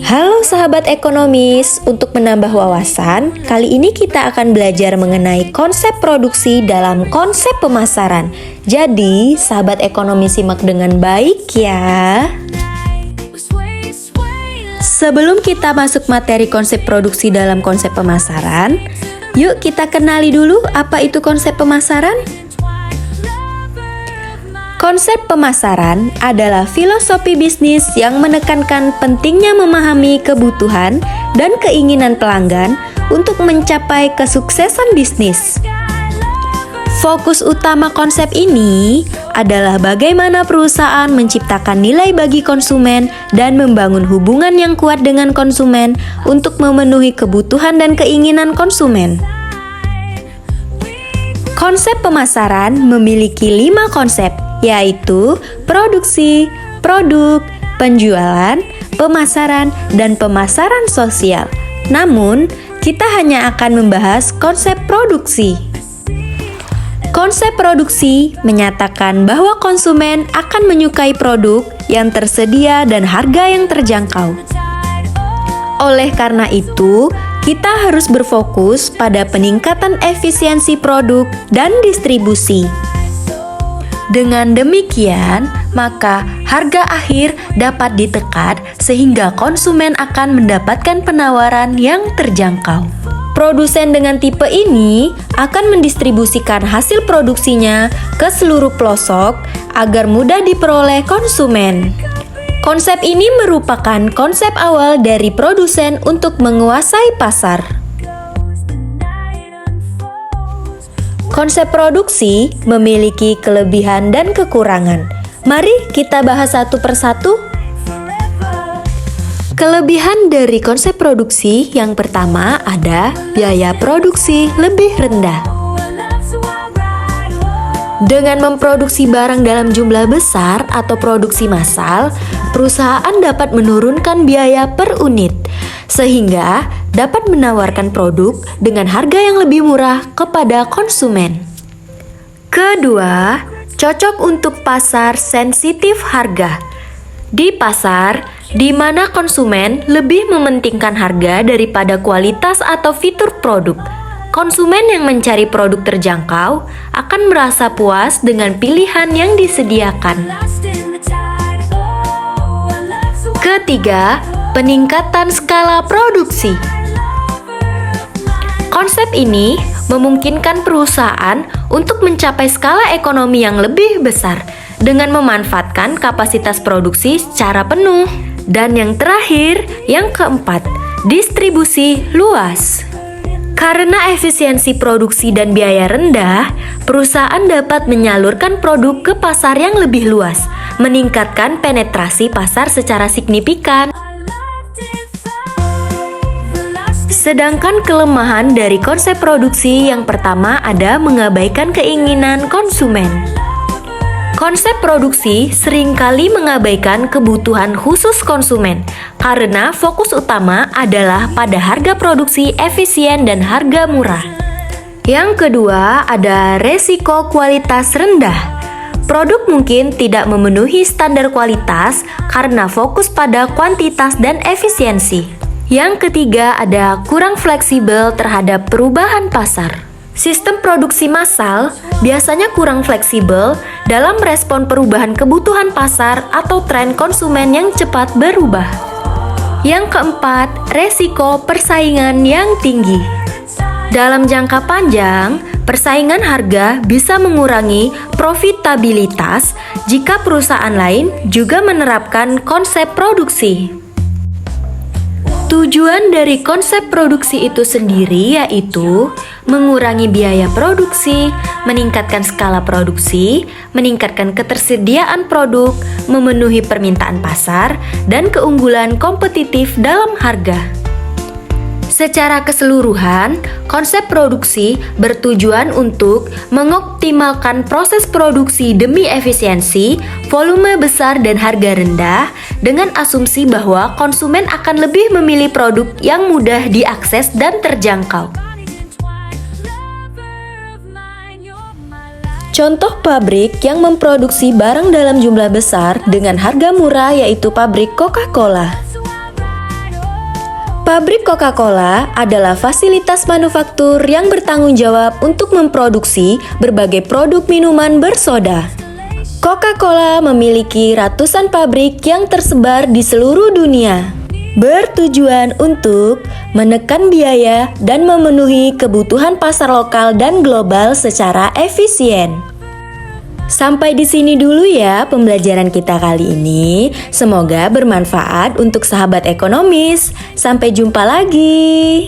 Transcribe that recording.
Halo sahabat ekonomis, untuk menambah wawasan, kali ini kita akan belajar mengenai konsep produksi dalam konsep pemasaran. Jadi, sahabat ekonomi simak dengan baik ya. Sebelum kita masuk materi konsep produksi dalam konsep pemasaran, yuk kita kenali dulu apa itu konsep pemasaran. Konsep pemasaran adalah filosofi bisnis yang menekankan pentingnya memahami kebutuhan dan keinginan pelanggan untuk mencapai kesuksesan bisnis. Fokus utama konsep ini adalah bagaimana perusahaan menciptakan nilai bagi konsumen dan membangun hubungan yang kuat dengan konsumen untuk memenuhi kebutuhan dan keinginan konsumen. Konsep pemasaran memiliki 5 konsep, yaitu produksi, produk, penjualan, pemasaran, dan pemasaran sosial. Namun, kita hanya akan membahas konsep produksi. Konsep produksi menyatakan bahwa konsumen akan menyukai produk yang tersedia dan harga yang terjangkau. Oleh karena itu, kita harus berfokus pada peningkatan efisiensi produk dan distribusi. Dengan demikian, maka harga akhir dapat ditekan sehingga konsumen akan mendapatkan penawaran yang terjangkau. Produsen dengan tipe ini akan mendistribusikan hasil produksinya ke seluruh pelosok agar mudah diperoleh konsumen. Konsep ini merupakan konsep awal dari produsen untuk menguasai pasar. Konsep produksi memiliki kelebihan dan kekurangan. Mari kita bahas satu persatu. Kelebihan dari konsep produksi yang pertama ada biaya produksi lebih rendah. Dengan memproduksi barang dalam jumlah besar atau produksi massal, perusahaan dapat menurunkan biaya per unit, sehingga dapat menawarkan produk dengan harga yang lebih murah kepada konsumen. Kedua, cocok untuk pasar sensitif harga. Di pasar, di mana konsumen lebih mementingkan harga daripada kualitas atau fitur produk, konsumen yang mencari produk terjangkau akan merasa puas dengan pilihan yang disediakan. Ketiga, peningkatan skala produksi. Konsep ini memungkinkan perusahaan untuk mencapai skala ekonomi yang lebih besar dengan memanfaatkan kapasitas produksi secara penuh. Dan yang terakhir, yang keempat, distribusi luas. Karena efisiensi produksi dan biaya rendah, perusahaan dapat menyalurkan produk ke pasar yang lebih luas, meningkatkan penetrasi pasar secara signifikan. Sedangkan kelemahan dari konsep produksi yang pertama ada mengabaikan keinginan konsumen. Konsep produksi seringkali mengabaikan kebutuhan khusus konsumen karena fokus utama adalah pada harga produksi efisien dan harga murah. Yang kedua ada resiko kualitas rendah. Produk mungkin tidak memenuhi standar kualitas karena fokus pada kuantitas dan efisiensi. Yang ketiga ada kurang fleksibel terhadap perubahan pasar. Sistem produksi massal biasanya kurang fleksibel dalam merespon perubahan kebutuhan pasar atau tren konsumen yang cepat berubah. Yang keempat, resiko persaingan yang tinggi. Dalam jangka panjang, persaingan harga bisa mengurangi profitabilitas jika perusahaan lain juga menerapkan konsep produksi. Tujuan dari konsep produksi itu sendiri yaitu mengurangi biaya produksi, meningkatkan skala produksi, meningkatkan ketersediaan produk, memenuhi permintaan pasar, dan keunggulan kompetitif dalam harga. Secara keseluruhan, konsep produksi bertujuan untuk mengoptimalkan proses produksi demi efisiensi, volume besar dan harga rendah, dengan asumsi bahwa konsumen akan lebih memilih produk yang mudah diakses dan terjangkau. Contoh pabrik yang memproduksi barang dalam jumlah besar dengan harga murah yaitu pabrik Coca-Cola. Pabrik Coca-Cola adalah fasilitas manufaktur yang bertanggung jawab untuk memproduksi berbagai produk minuman bersoda. Coca-Cola memiliki ratusan pabrik yang tersebar di seluruh dunia, bertujuan untuk menekan biaya dan memenuhi kebutuhan pasar lokal dan global secara efisien. Sampai di sini dulu ya pembelajaran kita kali ini. Semoga bermanfaat untuk sahabat ekonomis. Sampai jumpa lagi.